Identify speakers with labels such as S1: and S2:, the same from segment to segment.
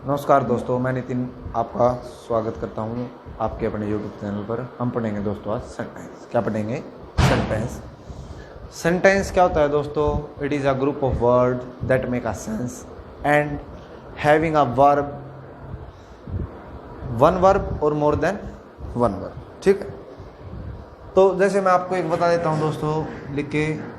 S1: नमस्कार दोस्तों, मैं नितिन आपका स्वागत करता हूं आपके अपने यूट्यूब चैनल पर। हम पढ़ेंगे दोस्तों आज सेंटेंस। क्या पढ़ेंगे? सेंटेंस। सेंटेंस क्या होता है दोस्तों? It is a group of word that make a sense and having a verb, one verb और मोर देन वन वर्ब। ठीक है, तो जैसे मैं आपको एक बता देता हूं दोस्तों, लिख के।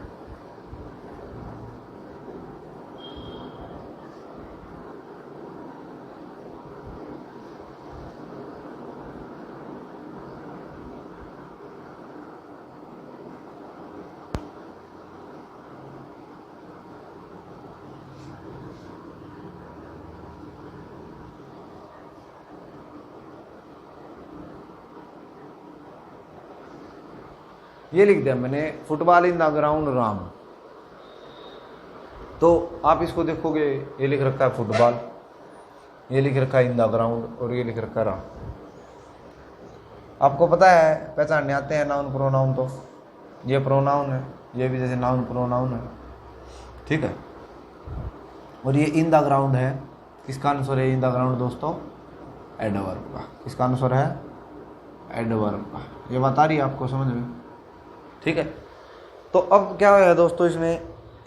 S1: ये लिख दिया मैंने, football in the ground Ram. तो आप इसको देखोगे, ये लिख रखा है फुटबॉल, ये लिख रखा है इन द ग्राउंड, और ये लिख रखा है राम। आपको पता है, पहचानने आते हैं नाउन प्रोनाउन। तो ये प्रोनाउन है, ये भी जैसे नाउन प्रोनाउन है। ठीक है, और ये इन द ग्राउंड है। किसका आंसर है इन द ग्राउंड दोस्तों? एडवर्ब का। किसका आंसर है? एडवर्ब का। ये बता रही है आपको समझ में? ठीक है, तो अब क्या है दोस्तों,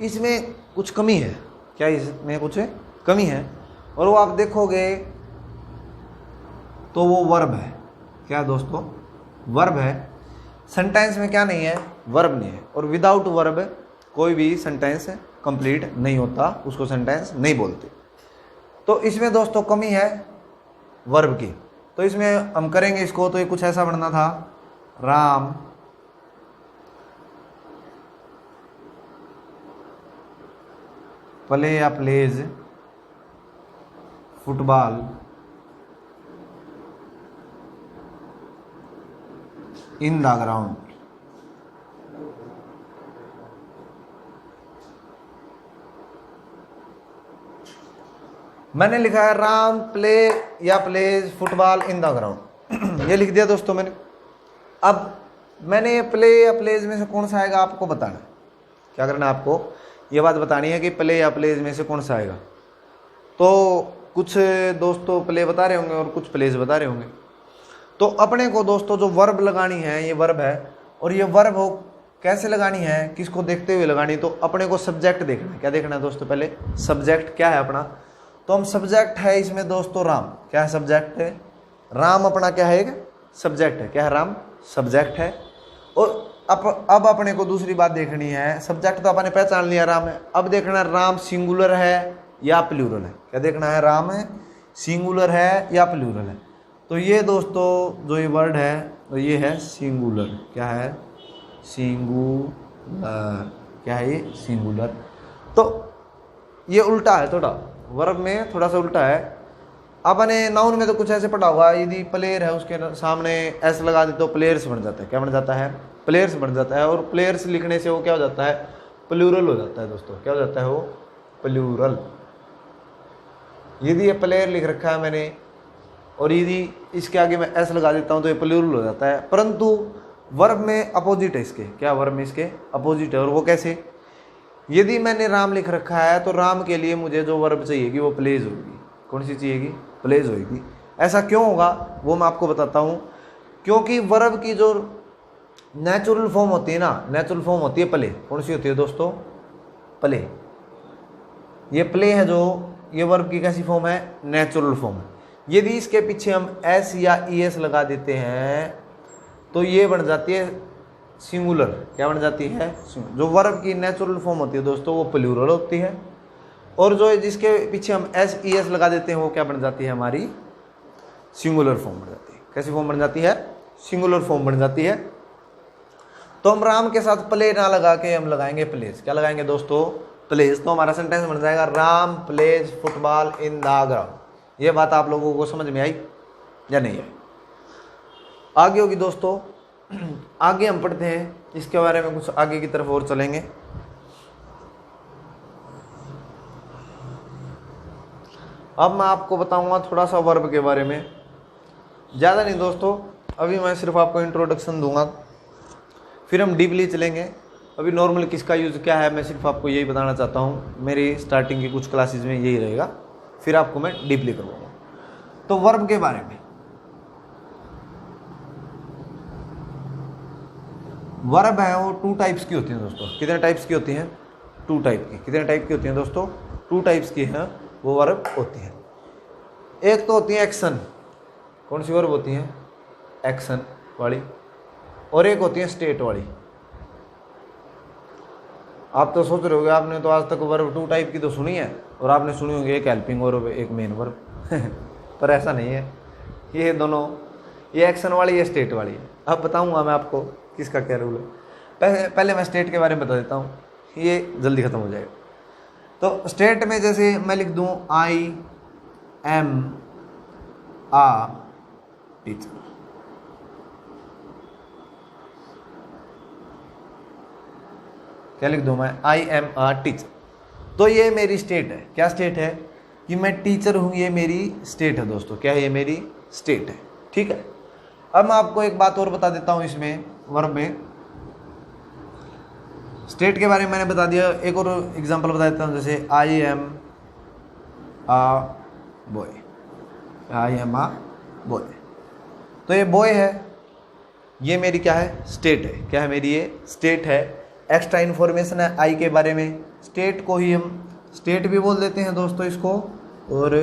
S1: इसमें कुछ कमी है। क्या इसमें कुछ कमी है? और वो आप देखोगे तो वो वर्ब है। क्या दोस्तों? वर्ब है। सेंटेंस में क्या नहीं है? वर्ब नहीं है। और विदाउट वर्ब कोई भी सेंटेंस कंप्लीट नहीं होता, उसको सेंटेंस नहीं बोलते। तो इसमें दोस्तों कमी है वर्ब की। तो इसमें हम करेंगे इसको, तो ये कुछ ऐसा बनना था, राम प्ले या plays football in the ground. मैंने लिखा है राम प्ले या plays football in the ground. ये लिख दिया दोस्तों मैंने। अब मैंने प्ले या प्लेज में से कौन सा आएगा आपको बताना है। क्या करना है आपको? ये बात बतानी है कि प्ले या प्लेज में से कौन सा आएगा। तो कुछ दोस्तों प्ले बता रहे होंगे और कुछ प्लेज बता रहे होंगे। तो अपने को दोस्तों जो वर्ब लगानी है, ये वर्ब है। और ये वर्ब हो कैसे लगानी है, किसको देखते हुए लगानी? तो अपने को सब्जेक्ट देखना है। क्या देखना है दोस्तों? पहले सब्जेक्ट क्या है अपना। तो हम सब्जेक्ट है इसमें दोस्तों राम। क्या है? सब्जेक्ट है राम। अपना क्या है? एक सब्जेक्ट है। क्या है? राम सब्जेक्ट है। और अब अपने को दूसरी बात देखनी है। सब्जेक्ट तो अपने पहचान लिया, राम है। अब देखना है राम सिंगुलर है या प्लूरल है। क्या देखना है? राम है सिंगुलर है या प्लूरल है। तो ये दोस्तों जो ये वर्ड है, तो ये है सिंगुलर। क्या है? सिंगुलर। क्या है ये? सिंगुलर। तो ये उल्टा है थोड़ा, वर्ब में थोड़ा सा उल्टा है। अपने नाउन में तो कुछ ऐसे पढ़ा हुआ, यदि प्लेयर है उसके सामने एस लगा दे तो प्लेयर्स बन जाता है। क्या बन जाता है? प्लेयर्स बन जाता है। और प्लेयर्स लिखने से वो क्या हो जाता है? प्लूरल हो जाता है दोस्तों। क्या हो जाता है वो? प्लूरल। यदि ये प्लेयर लिख रखा है मैंने, और यदि इसके आगे मैं एस लगा देता हूँ तो ये प्लूरल हो जाता है। परंतु वर्ब में अपोजिट है इसके। क्या वर्ब में इसके अपोजिट है? और वो कैसे? यदि मैंने राम लिख रखा है तो राम के लिए मुझे जो वर्ब चाहिएगी वो प्लेज होगी। कौन सी चाहिएगी? प्लेज होगी। ऐसा क्यों होगा वो मैं आपको बताता हूँ। क्योंकि वर्ब की जो नेचुरल फॉर्म होती है ना, नेचुरल फॉर्म होती है प्ले। कौन सी होती है दोस्तों? प्ले। ये प्ले है जो, ये वर्ब की कैसी फॉर्म है? नेचुरल फॉर्म है। यदि इसके पीछे हम एस या ई एस लगा देते हैं तो ये बन जाती है सिंगुलर। क्या बन जाती है? जो वर्ब की नेचुरल फॉर्म होती है दोस्तों वो प्लूरल होती है। और जो जिसके पीछे हम एस ई एस लगा देते हैं वो क्या बन जाती है? हमारी सिंगुलर फॉर्म बन जाती है। कैसी फॉर्म बन जाती है? सिंगुलर फॉर्म बन जाती है। तो हम राम के साथ प्ले ना लगा के हम लगाएंगे प्लेज। क्या लगाएंगे दोस्तों? प्लेज। तो हमारा सेंटेंस बन जाएगा Ram plays football in the ground. ये बात आप लोगों को समझ में आई या नहीं आई? आगे होगी दोस्तों। आगे हम पढ़ते हैं इसके बारे में, कुछ आगे की तरफ और चलेंगे। अब मैं आपको बताऊंगा थोड़ा सा वर्ब के बारे में, ज़्यादा नहीं दोस्तों। अभी मैं सिर्फ आपको इंट्रोडक्शन दूंगा, फिर हम डीपली चलेंगे। अभी नॉर्मल किसका यूज़ क्या है मैं सिर्फ आपको यही बताना चाहता हूँ। मेरी स्टार्टिंग की कुछ क्लासेस में यही रहेगा, फिर आपको मैं डीपली करवाऊँगा। तो वर्ब के बारे में, वर्ब है वो 2 टाइप्स की होती हैं दोस्तों। कितने टाइप्स की होती हैं? 2 टाइप की। कितने टाइप की होती हैं दोस्तों? 2 टाइप्स की हैं वो वर्ब होती हैं। एक तो होती है एक्शन। कौन सी वर्ब होती है? एक्शन वाली। और एक होती है स्टेट वाली। आप तो सोच रहे होगे, आपने तो आज तक वर्ब 2 टाइप की तो सुनी है, और आपने सुनी होगी एक हेल्पिंग वर्ब एक मेन वर्ब पर ऐसा नहीं है। ये दोनों, ये एक्शन वाली, ये स्टेट वाली है। अब बताऊंगा मैं आपको किसका क्या रूल है। पहले मैं स्टेट के बारे में बता देता हूँ, ये जल्दी खत्म हो जाएगा। तो स्टेट में जैसे मैं लिख दूँ आई एम आ टीचर, क्या लिख दूं मैं? I am a teacher. तो ये मेरी स्टेट है। क्या स्टेट है? कि मैं टीचर हूं, ये मेरी स्टेट है दोस्तों। क्या है? ये मेरी स्टेट है। ठीक है। अब मैं आपको एक बात और बता देता हूं इसमें वर्ब में। स्टेट के बारे में मैंने बता दिया, एक और एग्जांपल बता देता हूं। जैसे I am a boy, I am a boy. तो ये बॉय है, ये मेरी क्या है? स्टेट है। क्या है? मेरी ये स्टेट है। एक्स्ट्रा इन्फॉर्मेशन है आई के बारे में। स्टेट को ही हम स्टेट भी बोल देते हैं दोस्तों इसको, और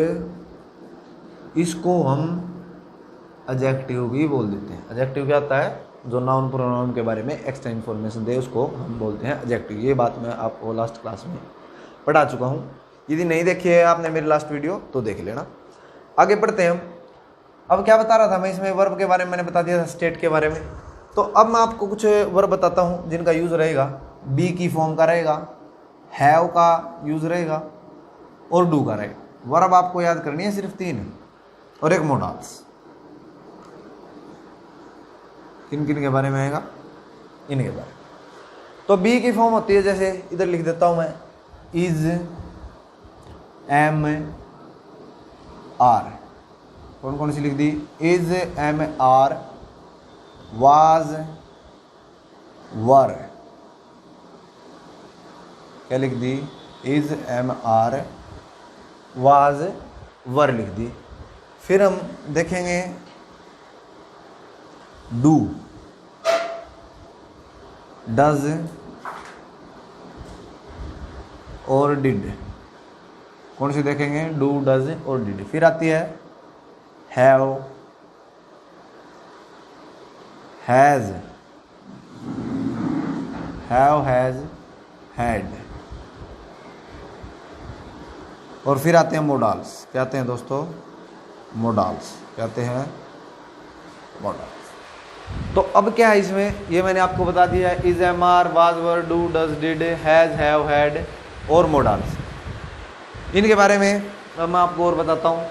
S1: इसको हम एडजेक्टिव भी बोल देते हैं। एडजेक्टिव क्या होता है? जो नाउन प्रोनाउन के बारे में एक्स्ट्रा इन्फॉर्मेशन दे उसको हम बोलते हैं एडजेक्टिव। ये बात मैं आपको लास्ट क्लास में पढ़ा चुका हूँ। यदि नहीं देखी है आपने मेरी लास्ट वीडियो तो देख लेना। आगे बढ़ते हैं हम। अब क्या बता रहा था मैं इसमें? वर्ब के बारे में मैंने बता दिया था, स्टेट के बारे में। तो अब मैं आपको कुछ वर्ब बताता हूँ जिनका यूज़ रहेगा। बी की फॉर्म का रहेगा, हैव का यूज़ रहेगा, और डू का रहेगा। वर्ब आपको याद करनी है सिर्फ 3, और एक मोडाल्स। किन किन के बारे में आएगा? इनके बारे में। तो बी की फॉर्म होती है, जैसे इधर लिख देता हूँ मैं, इज एम आर। कौन कौन सी लिख दी? Is am are, was were. क्या लिख दी? Is am are, was were लिख दी। फिर हम देखेंगे डू, डज और डिड। कौन सी देखेंगे? डू, डज और डिड। फिर आती है have, has, have, has, had. और फिर आते हैं मोडाल्स। क्या आते हैं दोस्तों? मोडाल्स। क्या आते हैं? मोडाल्स। तो अब क्या है इसमें? ये मैंने आपको बता दिया है, is, am, are, was, were, do, does, did, has, have, had और मोडाल्स। इनके बारे में अब मैं आपको और बताता हूँ।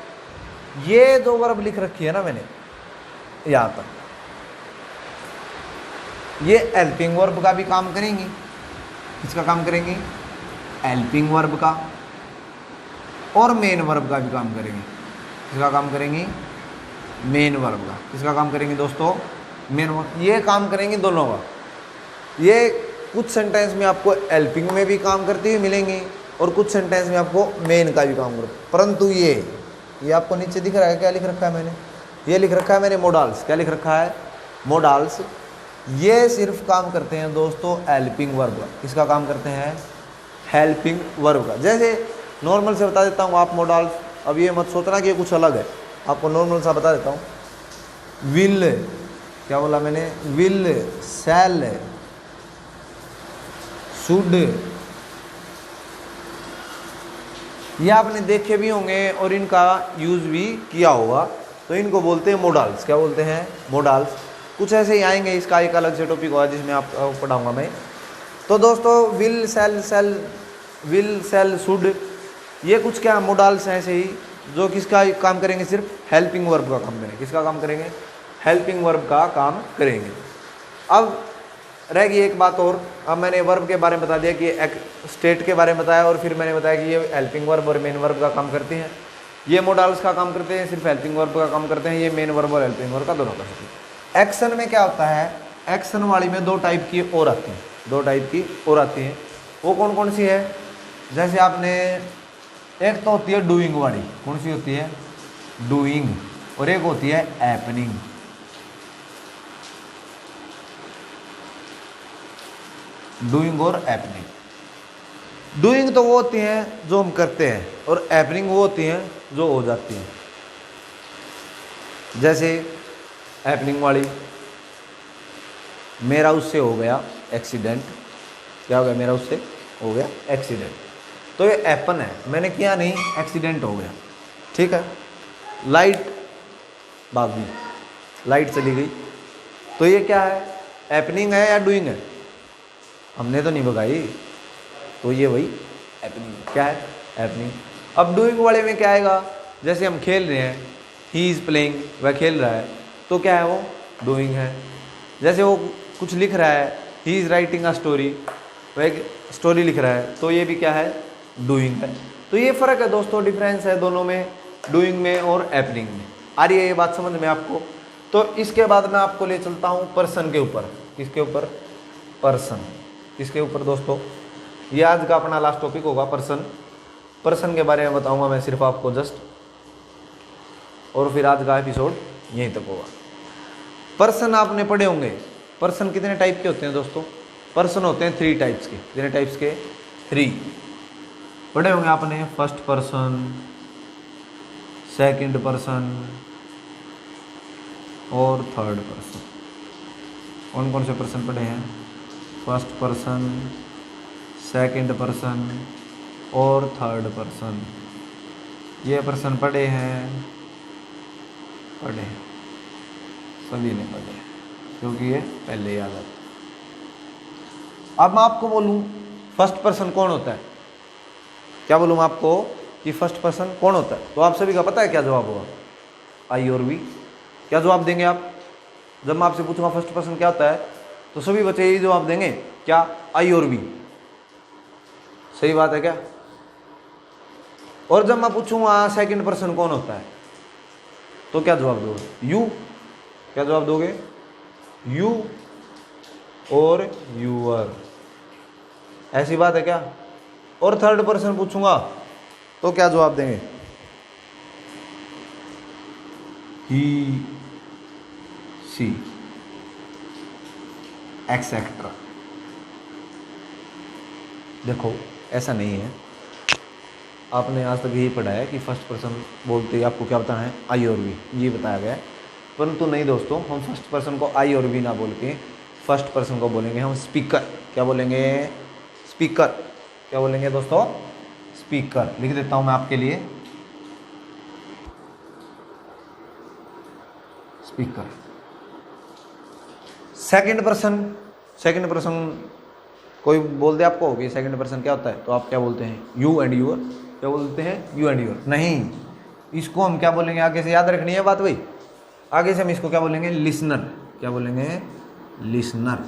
S1: ये जो वर्ब लिख रखी है ना मैंने यहाँ तक, ये हेल्पिंग वर्ब का भी काम करेंगी। किसका काम करेंगी? हेल्पिंग वर्ब का। और मेन वर्ब का भी काम करेंगे। किसका काम करेंगी? मेन वर्ब का। किसका काम करेंगे दोस्तों? Main verb. ये काम करेंगे दोनों का। ये कुछ सेंटेंस में आपको हेल्पिंग में भी काम करती हुई मिलेंगी, और कुछ सेंटेंस में आपको मेन का भी काम कर। परंतु ये आपको नीचे दिख रहा है, क्या लिख रखा है मैंने? ये लिख रखा है मैंने मोडाल्स। क्या लिख रखा है? मोडाल्स। ये सिर्फ काम करते हैं दोस्तों हेल्पिंग वर्ब का। किसका काम करते हैं? हेल्पिंग वर्ब का। जैसे नॉर्मल से बता देता हूँ आप मोडाल्स। अब ये मत सोचना कि ये कुछ अलग है, आपको नॉर्मल सा बता देता हूँ। विल, क्या बोला मैंने? विल, शैल, शुड, ये आपने देखे भी होंगे और इनका यूज़ भी किया होगा। तो इनको बोलते हैं मोडाल्स। क्या बोलते हैं? मोडाल्स। कुछ ऐसे ही आएंगे, इसका एक अलग से टॉपिक होगा जिसमें आपको पढ़ाऊंगा मैं। तो दोस्तों will, shall, will, shall, should, ये कुछ क्या मोडाल्स हैं ऐसे ही, जो किसका काम करेंगे? सिर्फ हेल्पिंग वर्ब का काम करेंगे। किसका काम करेंगे? हेल्पिंग वर्ब का काम करेंगे। अब रह गई एक बात और। अब मैंने वर्ब के बारे में बता दिया कि एक स्टेट के बारे में बताया, और फिर मैंने बताया कि ये हेल्पिंग वर्ब और मेन वर्ब का काम करती हैं। ये मोडाल्स का काम करते हैं, सिर्फ हेल्पिंग वर्ब का काम करते हैं। ये मेन वर्ब और हेल्पिंग वर्ब का दोनों का करते हैं। एक्शन में क्या होता है? एक्शन वाली में 2 टाइप की और आती हैं। 2 टाइप की और आती हैं। वो कौन कौन सी है? जैसे आपने, एक तो होती है डूइंग वाली। कौन सी होती है? डूइंग। और एक होती है हैपनिंग। डूइंग और हैपनिंग। डूइंग तो वो होती हैं जो हम करते हैं, और हैपनिंग वो होती हैं जो हो जाती हैं। जैसे हैपनिंग वाली, मेरा उससे हो गया एक्सीडेंट। क्या हो गया? मेरा उससे हो गया एक्सीडेंट। तो ये हैपन है, मैंने किया नहीं, एक्सीडेंट हो गया। ठीक है। लाइट भाग गई, लाइट चली गई, तो ये क्या है? हैपनिंग है या डूइंग है? हमने तो नहीं भगाई, तो ये वही हैपनिंग। क्या है? हैपनिंग। अब डूइंग वाले में क्या आएगा? जैसे हम खेल रहे हैं, ही इज़ प्लेइंग, वह खेल रहा है, तो क्या है? वो डूइंग है। जैसे वो कुछ लिख रहा है, he is writing a story, वह एक स्टोरी लिख रहा है, तो ये भी क्या है? डूइंग है। तो ये फ़र्क है दोस्तों, डिफरेंस है दोनों में, डूइंग में और हैपनिंग में। आ रही है ये बात समझ में आपको? तो इसके बाद मैं आपको ले चलता हूँ पर्सन के ऊपर। किसके ऊपर? पर्सन। किसके ऊपर दोस्तों? ये आज का अपना लास्ट टॉपिक होगा, पर्सन। पर्सन के बारे में बताऊंगा मैं सिर्फ आपको जस्ट, और फिर आज का एपिसोड यहीं तक होगा। पर्सन आपने पढ़े होंगे। पर्सन कितने टाइप के होते हैं दोस्तों? पर्सन होते हैं 3 टाइप्स के। कितने टाइप्स के? 3 पढ़े होंगे आपने। फर्स्ट पर्सन, सेकंड पर्सन और थर्ड पर्सन। कौन कौन से पर्सन पढ़े हैं? फर्स्ट पर्सन, सेकंड पर्सन और थर्ड पर्सन। ये पर्सन पढ़े हैं? पढ़े हैं, सभी ने पढ़े हैं, क्योंकि ये पहले याद आता। अब मैं आपको बोलूं फर्स्ट पर्सन कौन होता है? क्या बोलूं मैं आपको कि फर्स्ट पर्सन कौन होता है? तो आप सभी का पता है क्या जवाब होगा? आई और वी। क्या जवाब देंगे आप? जब मैं आपसे पूछूंगा फर्स्ट पर्सन क्या होता है, तो सभी बच्चे यही जवाब देंगे, क्या? आई और वी। सही बात है क्या? और जब मैं पूछूंगा सेकंड पर्सन कौन होता है, तो क्या जवाब दोगे? यू। क्या जवाब दोगे? यू और यूअर। ऐसी बात है क्या? और थर्ड पर्सन पूछूंगा तो क्या जवाब देंगे? ही, सी, एक्सेट्रा। देखो ऐसा नहीं है, आपने आज तक यही पढ़ा है कि फर्स्ट पर्सन बोलते ही आपको क्या बताना है? आई और वी, ये बताया गया है। परंतु नहीं दोस्तों, हम फर्स्ट पर्सन को आई और वी ना बोल के फर्स्ट पर्सन को बोलेंगे हम स्पीकर। क्या बोलेंगे? स्पीकर। क्या बोलेंगे दोस्तों? स्पीकर। लिख देता हूं मैं आपके लिए, speaker. Second person, second person कोई बोल दे आपको कि सेकंड पर्सन क्या होता है, तो आप क्या बोलते हैं? You and your. क्या बोलते हैं? You and your. नहीं, इसको हम क्या बोलेंगे? आगे से याद रखनी है बात भाई। आगे से हम इसको क्या बोलेंगे? लिसनर। क्या बोलेंगे? लिसनर।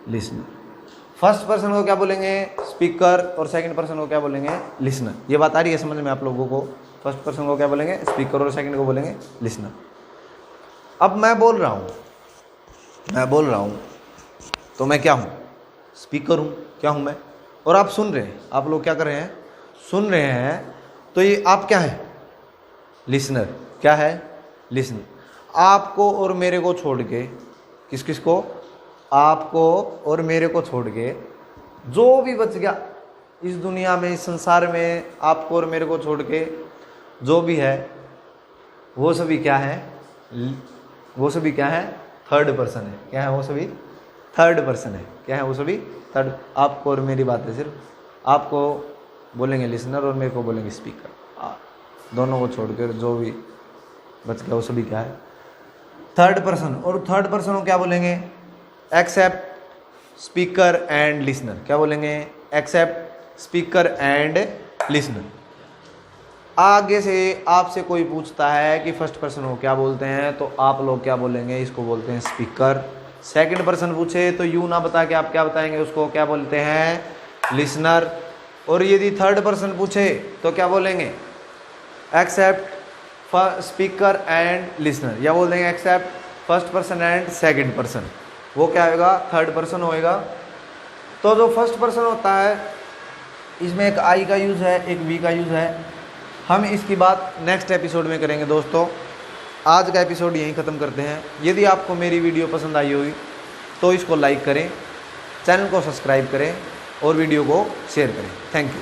S1: लिसनर। फर्स्ट पर्सन को क्या बोलेंगे? स्पीकर। और सेकंड पर्सन को क्या बोलेंगे? लिसनर। ये बात आ रही है समझ में आप लोगों को? फर्स्ट पर्सन को क्या बोलेंगे? स्पीकर। और सेकंड को बोलेंगे लिसनर। अब मैं बोल रहा हूँ, तो मैं क्या हूँ? स्पीकर हूँ। क्या हूँ मैं? और आप सुन रहे हैं, आप लोग क्या कर रहे हैं? सुन रहे हैं। तो ये आप क्या है? लिसनर। क्या है? लिसनर। आपको और मेरे को छोड़ के, किस किस को? आपको और मेरे को छोड़ के जो भी बच गया इस दुनिया में, इस संसार में, आपको और मेरे को छोड़ के जो भी है, वो सभी क्या है? वो सभी क्या है? थर्ड पर्सन है। क्या है? वो सभी थर्ड पर्सन है। क्या है? वो सभी थर्ड। आपको और मेरी बात है, सिर्फ आपको बोलेंगे लिसनर और मेरे को बोलेंगे स्पीकर। दोनों को छोड़कर जो भी बच गया वो सभी क्या है? Third person. और थर्ड पर्सन को क्या बोलेंगे? Except speaker and listener. क्या बोलेंगे? Except speaker and listener. आगे से आपसे कोई पूछता है कि फर्स्ट पर्सन को क्या बोलते हैं, तो आप लोग क्या बोलेंगे? इसको बोलते हैं स्पीकर। सेकंड पर्सन पूछे तो यू ना बता के आप क्या बताएंगे? उसको क्या बोलते हैं? लिसनर। और यदि थर्ड पर्सन पूछे तो क्या बोलेंगे? एक्सेप्ट स्पीकर एंड लिसनर, या बोल देंगे accept first person and second person. वो क्या होगा? थर्ड पर्सन होएगा। तो जो फर्स्ट पर्सन होता है, इसमें एक आई का यूज़ है, एक वी का यूज़ है। हम इसकी बात नेक्स्ट एपिसोड में करेंगे दोस्तों। आज का एपिसोड यहीं ख़त्म करते हैं। यदि आपको मेरी वीडियो पसंद आई होगी तो इसको लाइक करें, चैनल को सब्सक्राइब करें और वीडियो को शेयर करें। Thank you.